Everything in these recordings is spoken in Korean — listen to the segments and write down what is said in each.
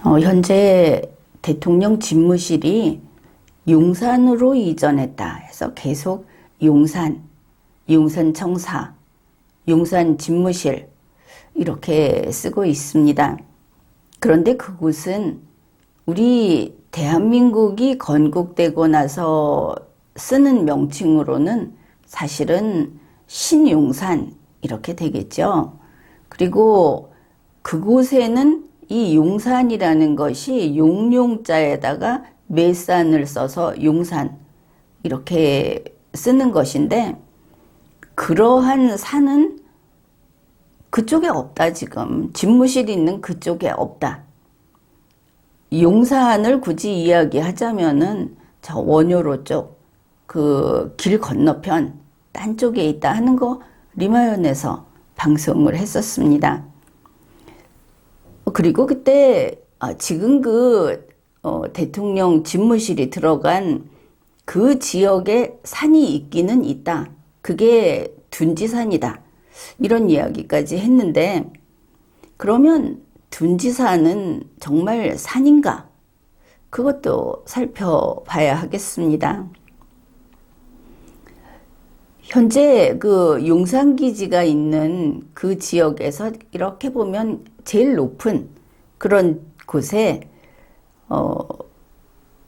현재 대통령 집무실이 용산으로 이전했다 해서 계속 용산청사, 용산 집무실 이렇게 쓰고 있습니다. 그런데 그곳은 우리 대한민국이 건국되고 나서 쓰는 명칭으로는 사실은 신용산 이렇게 되겠죠. 그리고 그곳에는 이 용산이라는 것이 용용자에다가 매산을 써서 용산 이렇게 쓰는 것인데, 그러한 산은 그쪽에 없다. 지금 집무실이 있는 그쪽에 없다. 용산을 굳이 이야기하자면은 저 원효로 쪽 그 길 건너편 딴 쪽에 있다 하는 거 리마연에서 방송을 했었습니다. 그리고 그때 지금 대통령 집무실이 들어간 그 지역에 산이 있기는 있다. 그게 둔지산이다. 이런 이야기까지 했는데, 그러면 둔지산은 정말 산인가? 그것도 살펴봐야 하겠습니다. 현재 그 용산기지가 있는 그 지역에서 이렇게 보면 제일 높은 그런 곳에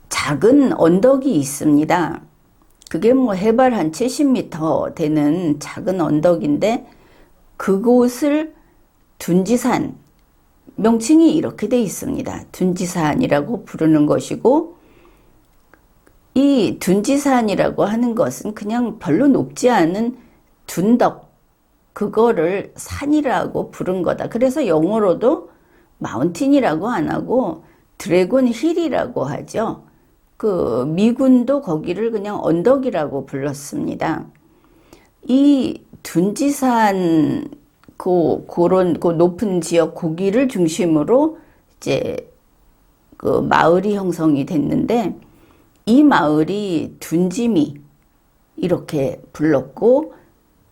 작은 언덕이 있습니다. 그게 뭐 해발 한 70m 되는 작은 언덕인데, 그곳을 둔지산, 명칭이 이렇게 돼 있습니다. 둔지산이라고 부르는 것이고, 이 둔지산이라고 하는 것은 그냥 별로 높지 않은 둔덕, 그거를 산이라고 부른 거다. 그래서 영어로도 마운틴이라고 안 하고 드래곤 힐이라고 하죠. 그 미군도 거기를 그냥 언덕이라고 불렀습니다. 이 둔지산 그런 그 높은 지역 고기를 중심으로 이제 그 마을이 형성이 됐는데, 이 마을이 둔지미 이렇게 불렀고,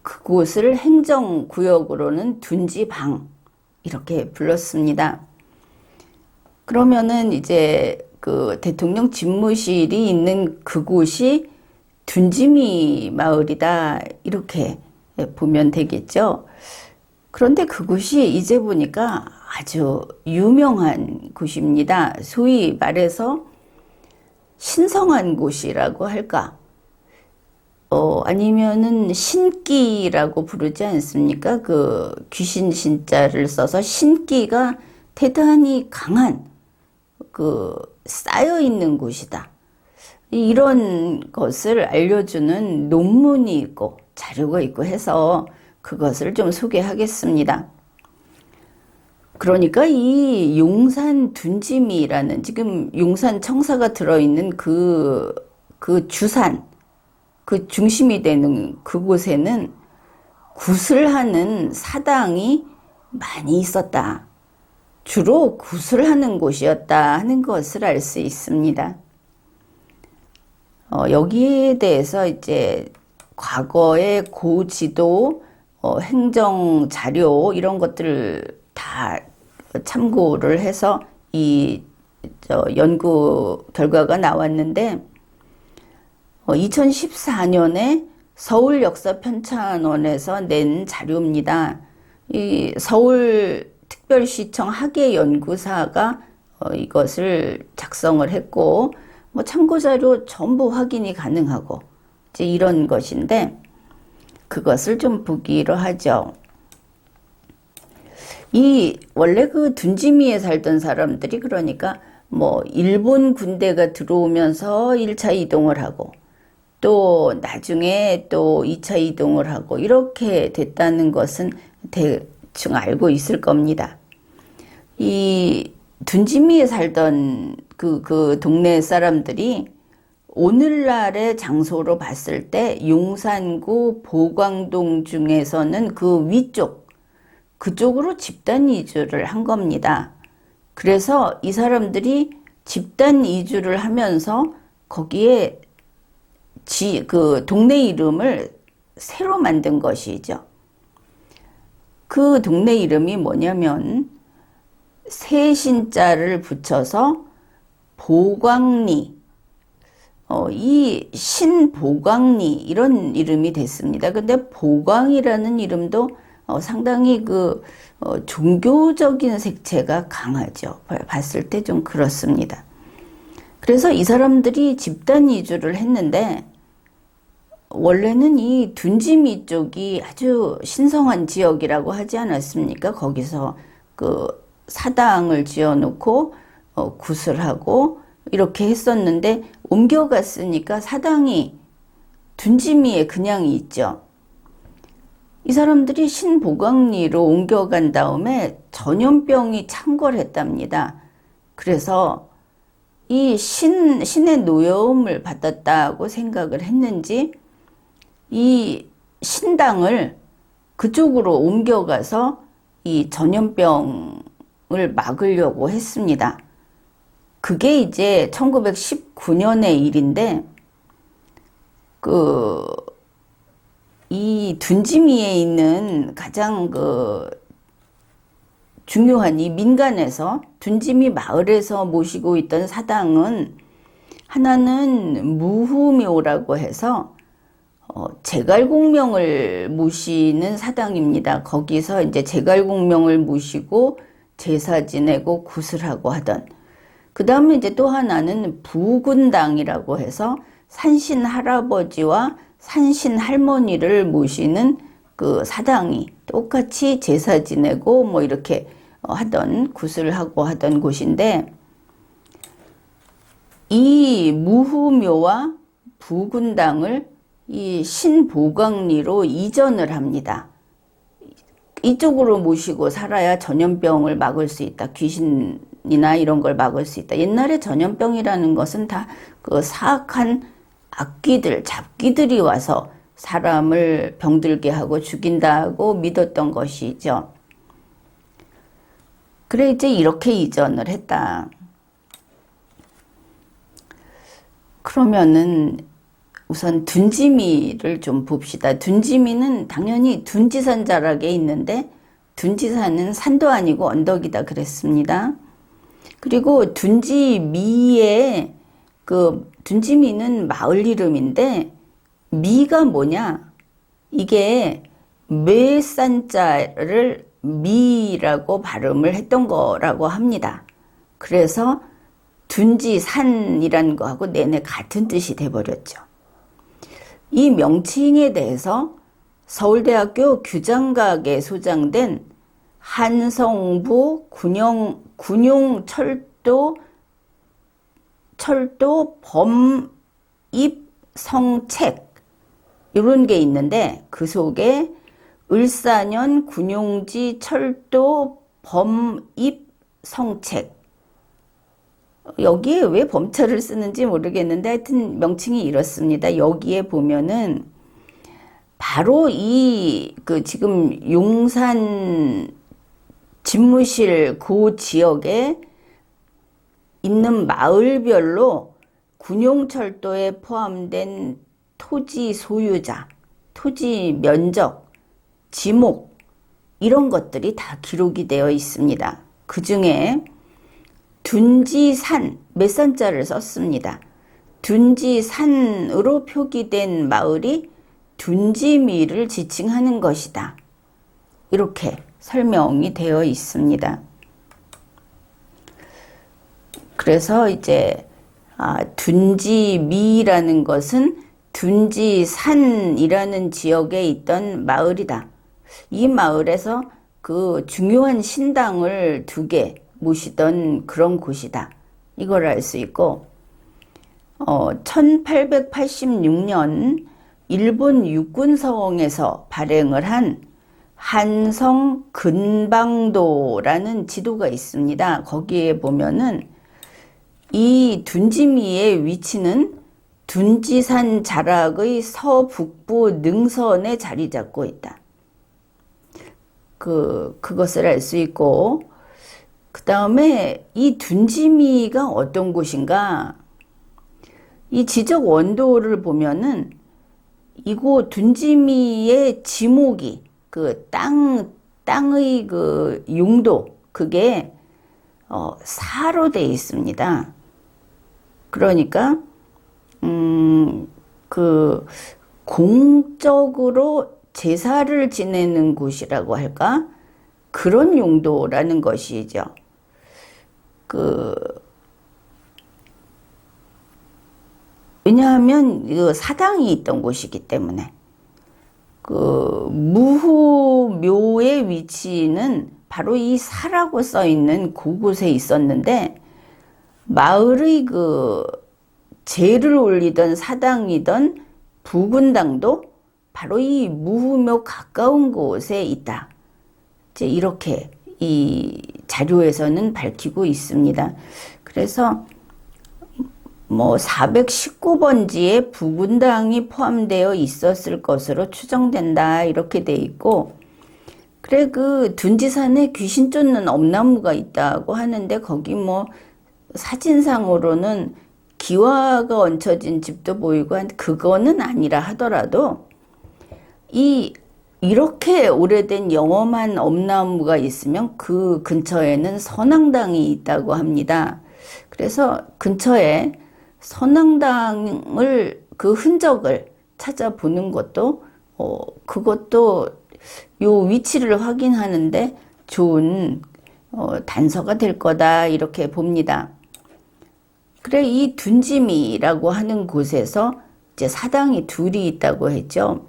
그곳을 행정구역으로는 둔지방 이렇게 불렀습니다. 그러면은 이제 그 대통령 집무실이 있는 그곳이 둔지미 마을이다 이렇게 보면 되겠죠. 그런데 그곳이 이제 보니까 아주 유명한 곳입니다. 소위 말해서 신성한 곳이라고 할까? 아니면은 신기라고 부르지 않습니까? 그 귀신 신자를 써서 신기가 대단히 강한 그 쌓여 있는 곳이다. 이런 것을 알려주는 논문이 있고 자료가 있고 해서 그것을 좀 소개하겠습니다. 그러니까 이 용산 둔지미라는, 지금 용산 청사가 들어있는 그 주산, 그 중심이 되는 그곳에는 굿을 하는 사당이 많이 있었다. 주로 굿을 하는 곳이었다 하는 것을 알 수 있습니다. 여기에 대해서 이제 과거의 고지도, 행정 자료 이런 것들을 다 참고를 해서 이 연구 결과가 나왔는데, 2014년에 서울역사편찬원에서 낸 자료입니다. 이 서울특별시청 학예연구사가 이것을 작성을 했고, 뭐 참고자료 전부 확인이 가능하고 이제 이런 것인데, 그것을 좀 보기로 하죠. 원래 그 둔지미에 살던 사람들이, 그러니까 뭐 일본 군대가 들어오면서 1차 이동을 하고 또 나중에 또 2차 이동을 하고 이렇게 됐다는 것은 대충 알고 있을 겁니다. 이 둔지미에 살던 그 동네 사람들이 오늘날의 장소로 봤을 때 용산구 보광동 중에서는 그 위쪽, 그쪽으로 집단 이주를 한 겁니다. 그래서 이 사람들이 집단 이주를 하면서 거기에 그 동네 이름을 새로 만든 것이죠. 그 동네 이름이 뭐냐면 세신자를 붙여서 보광리, 이 신보광리 이런 이름이 됐습니다. 근데 보광이라는 이름도 상당히 종교적인 색채가 강하죠. 봤을 때 좀 그렇습니다. 그래서 이 사람들이 집단 이주를 했는데, 원래는 이 둔지미 쪽이 아주 신성한 지역이라고 하지 않았습니까? 거기서 사당을 지어놓고 구슬하고 이렇게 했었는데, 옮겨갔으니까 사당이 둔지미에 그냥 있죠. 이 사람들이 신보광리로 옮겨간 다음에 전염병이 창궐했답니다. 그래서 이 신의 노여움을 받았다고 생각을 했는지 이 신당을 그쪽으로 옮겨가서 이 전염병을 막으려고 했습니다. 그게 이제 1919년의 일인데, 이 둔지미에 있는 가장 중요한 이 민간에서 둔지미 마을에서 모시고 있던 사당은, 하나는 무후묘라고 해서 제갈공명을 모시는 사당입니다. 거기서 이제 제갈공명을 모시고 제사 지내고 구슬하고 하던, 그 다음에 이제 또 하나는 부군당이라고 해서 산신 할아버지와 산신 할머니를 모시는 사당이 똑같이 제사 지내고 뭐 이렇게 구슬하고 하던 곳인데, 이 무후묘와 부군당을 이 신보광리로 이전을 합니다. 이쪽으로 모시고 살아야 전염병을 막을 수 있다. 귀신이나 이런 걸 막을 수 있다. 옛날에 전염병이라는 것은 다 사악한 악귀들, 잡귀들이 와서 사람을 병들게 하고 죽인다고 믿었던 것이죠. 그래 이제 이렇게 이전을 했다. 그러면은 우선 둔지미를 좀 봅시다. 둔지미는 당연히 둔지산 자락에 있는데, 둔지산은 산도 아니고 언덕이다 그랬습니다. 그리고 둔지미의 둔지미는 마을 이름인데, 미가 뭐냐? 이게 매산자를 미라고 발음을 했던 거라고 합니다. 그래서 둔지산이라는 거하고 내내 같은 뜻이 돼버렸죠. 이 명칭에 대해서 서울대학교 규장각에 소장된 한성부 군용철도 범입성책 이런 게 있는데, 그 속에 을사년 군용지 철도 범입성책, 여기에 왜 범철을 쓰는지 모르겠는데 하여튼 명칭이 이렇습니다. 여기에 보면은 바로 지금 용산 집무실 그 지역에 있는 마을별로 군용철도에 포함된 토지 소유자, 토지 면적, 지목 이런 것들이 다 기록이 되어 있습니다. 그 중에 둔지산, 몇 산자를 썼습니다. 둔지산으로 표기된 마을이 둔지미를 지칭하는 것이다. 이렇게 설명이 되어 있습니다. 그래서 이제 둔지미라는 것은 둔지산이라는 지역에 있던 마을이다. 이 마을에서 중요한 신당을 2개 모시던 그런 곳이다. 이걸 알 수 있고, 1886년 일본 육군성에서 발행을 한 한성 근방도라는 지도가 있습니다. 거기에 보면은 이 둔지미의 위치는 둔지산 자락의 서북부 능선에 자리 잡고 있다. 그것을 알 수 있고, 그 다음에 이 둔지미가 어떤 곳인가? 이 지적 원도를 보면은 이곳 둔지미의 지목이 땅의 용도, 그게 사로 돼 있습니다. 그러니까 그 공적으로 제사를 지내는 곳이라고 할까? 그런 용도라는 것이죠. 왜냐하면 사당이 있던 곳이기 때문에. 무후묘의 위치는 바로 이 사라고 써 있는 그곳에 있었는데, 마을의 제를 올리던 사당이던 부군당도 바로 이 무후묘 가까운 곳에 있다. 이제 이렇게 이 자료에서는 밝히고 있습니다. 그래서 419번지에 부군당이 포함되어 있었을 것으로 추정된다, 이렇게 돼 있고, 그래, 둔지산에 귀신 쫓는 엄나무가 있다고 하는데, 거기 사진상으로는 기와가 얹혀진 집도 보이고, 그거는 아니라 하더라도, 이렇게 오래된 영험한 엄나무가 있으면 그 근처에는 선앙당이 있다고 합니다. 그래서 근처에 선앙당을 흔적을 찾아보는 것도 그것도 요 위치를 확인하는데 좋은 단서가 될 거다, 이렇게 봅니다. 그래, 이 둔지미라고 하는 곳에서 이제 사당이 둘이 있다고 했죠.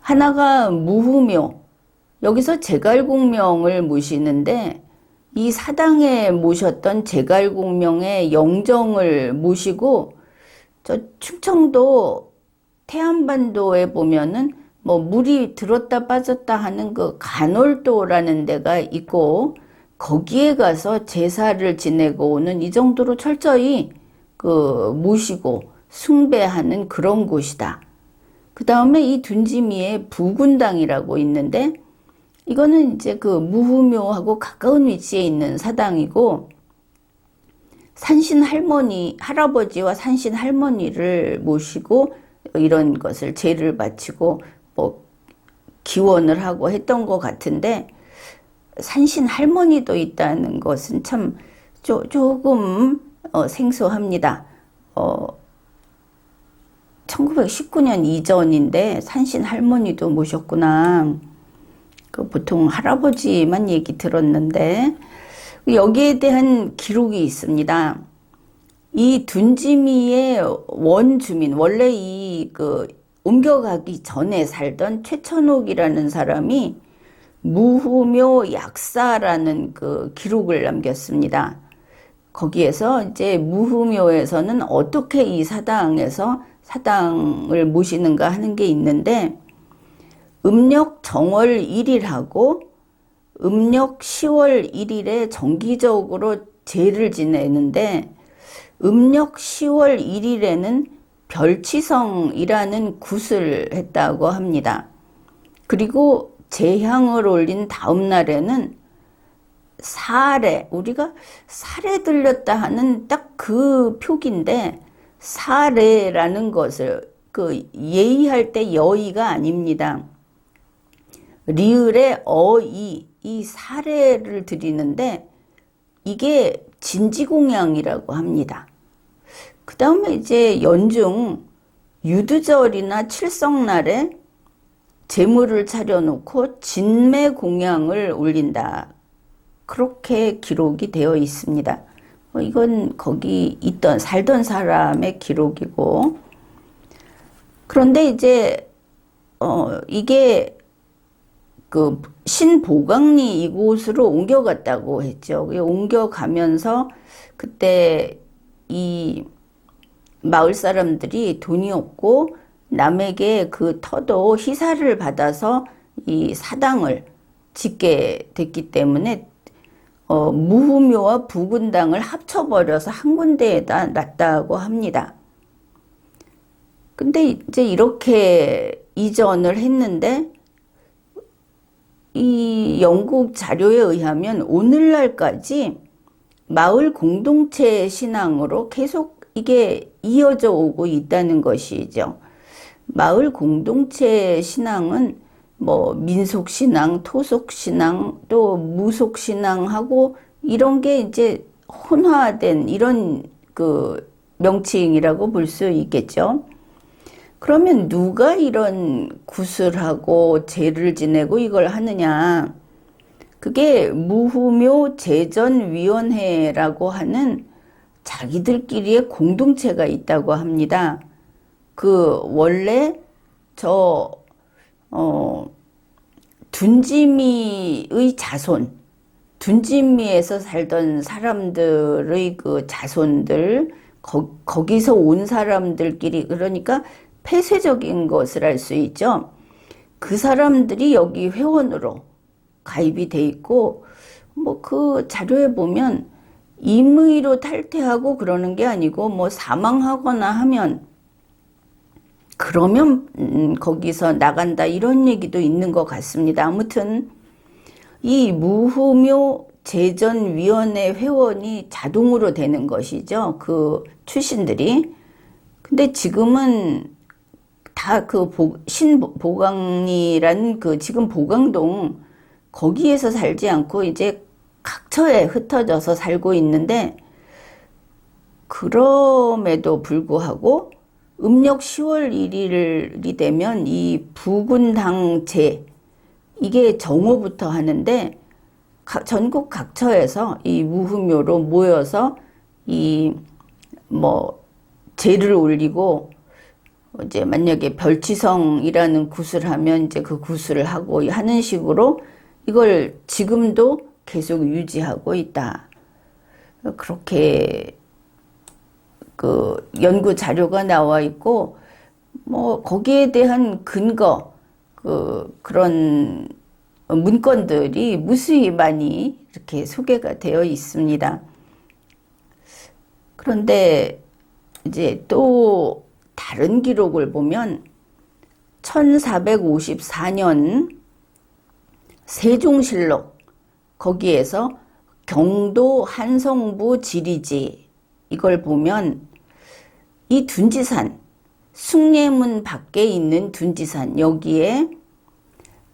하나가 무후묘, 여기서 제갈공명을 모시는데, 이 사당에 모셨던 제갈공명의 영정을 모시고, 저 충청도 태안반도에 보면은 물이 들었다 빠졌다 하는 간월도라는 데가 있고, 거기에 가서 제사를 지내고 오는, 이 정도로 철저히 모시고 숭배하는 그런 곳이다. 그 다음에 이 둔지미에 부군당이라고 있는데, 이거는 이제 무후묘하고 가까운 위치에 있는 사당이고, 산신 할아버지와 산신 할머니를 모시고 이런 것을 제를 바치고 기원을 하고 했던 것 같은데, 산신 할머니도 있다는 것은 참 조금 생소합니다. 1919년 이전인데 산신 할머니도 모셨구나. 보통 할아버지만 얘기 들었는데, 여기에 대한 기록이 있습니다. 이 둔지미의 원주민, 원래 옮겨가기 전에 살던 최천옥이라는 사람이 무후묘 약사라는 기록을 남겼습니다. 거기에서 이제 무후묘에서는 어떻게 이 사당에서 사당을 모시는가 하는 게 있는데, 음력 정월 1일하고 음력 10월 1일에 정기적으로 제를 지내는데, 음력 10월 1일에는 별치성이라는 굿을 했다고 합니다. 그리고 제향을 올린 다음 날에는 사례, 우리가 사례 들렸다 하는 딱 그 표기인데, 사례라는 것을 예의할 때 여의가 아닙니다. 리을의 어이, 이 사례를 드리는데 이게 진지공양이라고 합니다. 그 다음에 이제 연중 유두절이나 칠성날에 제물을 차려놓고 진매공양을 올린다, 그렇게 기록이 되어 있습니다. 이건 거기 살던 사람의 기록이고, 그런데 이제 이게 신보강리 이곳으로 옮겨갔다고 했죠. 옮겨가면서 그때 이 마을 사람들이 돈이 없고 남에게 터도 희사를 받아서 이 사당을 짓게 됐기 때문에 무후묘와 부군당을 합쳐버려서 한 군데에다 놨다고 합니다. 근데 이제 이렇게 이전을 했는데, 이 영국 자료에 의하면 오늘날까지 마을 공동체 신앙으로 계속 이게 이어져 오고 있다는 것이죠. 마을 공동체 신앙은 민속신앙, 토속신앙, 또 무속신앙하고 이런 게 이제 혼화된 이런 그 명칭이라고 볼 수 있겠죠. 그러면 누가 이런 구슬하고 제를 지내고 이걸 하느냐? 그게 무후묘 제전위원회라고 하는 자기들끼리의 공동체가 있다고 합니다. 그 원래 저 둔지미의 자손, 둔지미에서 살던 사람들의 그 자손들, 거기서 온 사람들끼리, 그러니까 폐쇄적인 것을 알 수 있죠. 그 사람들이 여기 회원으로 가입이 돼 있고, 뭐 그 자료에 보면 임의로 탈퇴하고 그러는 게 아니고, 뭐 사망하거나 하면 그러면 거기서 나간다 이런 얘기도 있는 것 같습니다. 아무튼 이 무후묘 제전위원회 회원이 자동으로 되는 것이죠. 그 출신들이. 근데 지금은 다 그 신보강리란 그 지금 보강동 거기에서 살지 않고 이제 각처에 흩어져서 살고 있는데, 그럼에도 불구하고 음력 10월 1일이 되면 이 부군당제, 이게 정오부터 하는데 전국 각처에서 이 무후묘로 모여서 이 뭐 제를 올리고, 이제 만약에 별치성이라는 굿을 하면 이제 그 굿을 하고 하는 식으로 이걸 지금도 계속 유지하고 있다. 그렇게 그 연구 자료가 나와 있고, 뭐 거기에 대한 근거, 그런 문건들이 무수히 많이 이렇게 소개가 되어 있습니다. 그런데 이제 또 다른 기록을 보면 1454년 세종실록, 거기에서 경도 한성부 지리지, 이걸 보면 이 둔지산, 숭례문 밖에 있는 둔지산, 여기에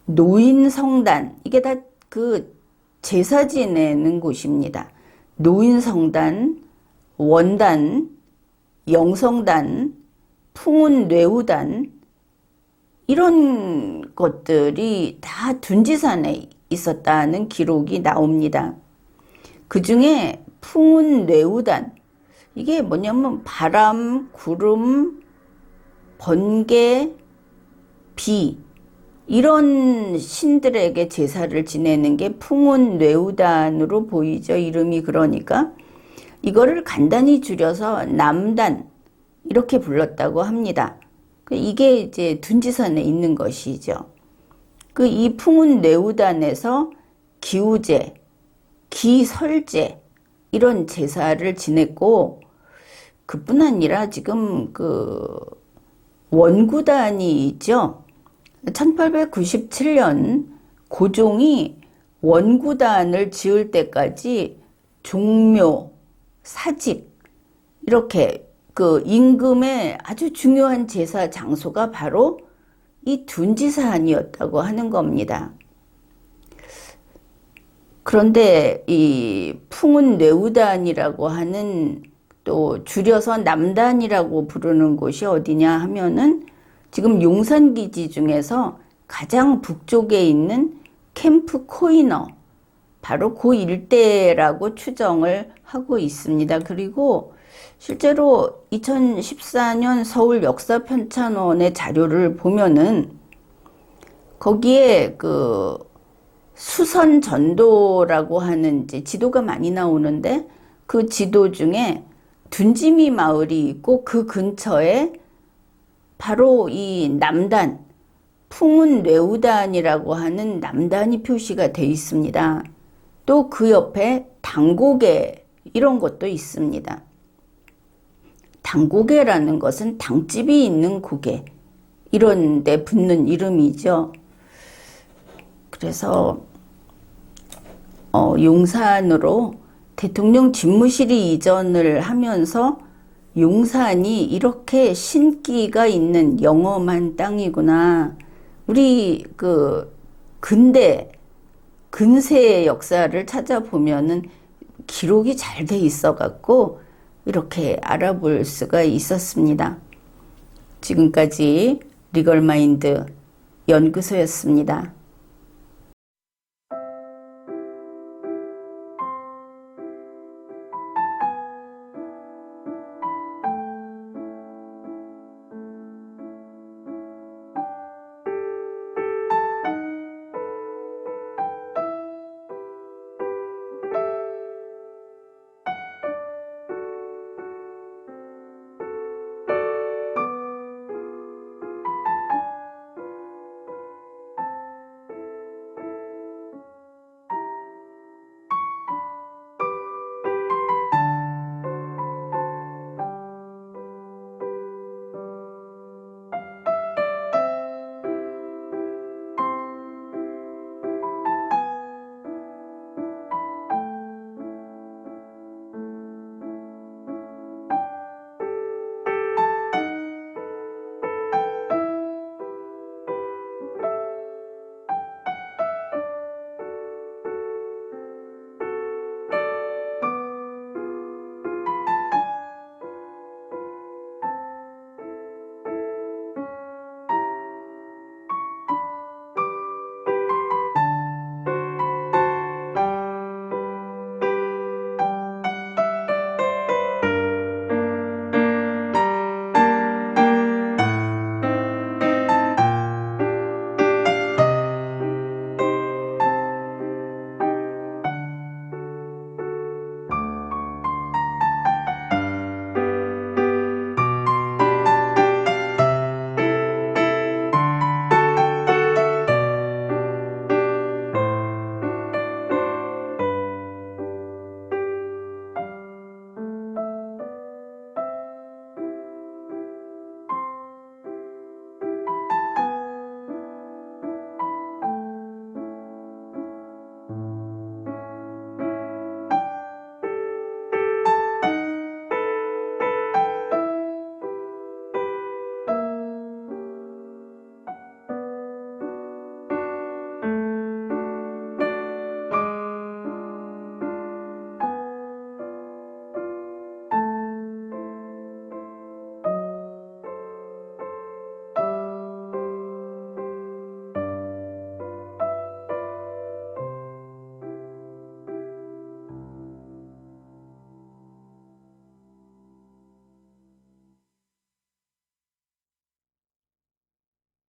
노인성단, 이게 다 그 제사 지내는 곳입니다. 노인성단, 원단, 영성단, 풍운뇌우단, 이런 것들이 다 둔지산에 있었다는 기록이 나옵니다. 그 중에 풍운뇌우단, 이게 뭐냐면 바람, 구름, 번개, 비, 이런 신들에게 제사를 지내는 게 풍운뇌우단으로 보이죠. 이름이. 그러니까 이거를 간단히 줄여서 남단, 이렇게 불렀다고 합니다. 이게 이제 둔지산에 있는 것이죠. 그 이 풍운뇌우단에서 기우제, 기설제, 이런 제사를 지냈고, 그뿐 아니라 지금 그 원구단이 있죠. 1897년 고종이 원구단을 지을 때까지 종묘, 사직, 이렇게 그 임금의 아주 중요한 제사 장소가 바로 이 둔지산이었다고 하는 겁니다. 그런데 이 풍운뇌우단이라고 하는, 또 줄여서 남단이라고 부르는 곳이 어디냐 하면은 지금 용산기지 중에서 가장 북쪽에 있는 캠프 코이너, 바로 그 일대라고 추정을 하고 있습니다. 그리고 실제로 2014년 서울 역사편찬원의 자료를 보면은 거기에 그 수선전도라고 하는 이제 지도가 많이 나오는데, 그 지도 중에 둔지미 마을이 있고 그 근처에 바로 이 남단, 풍운뇌우단이라고 하는 남단이 표시가 되어 있습니다. 또 그 옆에 당고개, 이런 것도 있습니다. 당고개라는 것은 당집이 있는 고개, 이런 데 붙는 이름이죠. 그래서 용산으로 대통령 집무실이 이전을 하면서 용산이 이렇게 신기가 있는 영험한 땅이구나. 우리 그 근대의 역사를 찾아보면은 기록이 잘 돼 있어 갖고 이렇게 알아볼 수가 있었습니다. 지금까지 리걸마인드 연구소였습니다.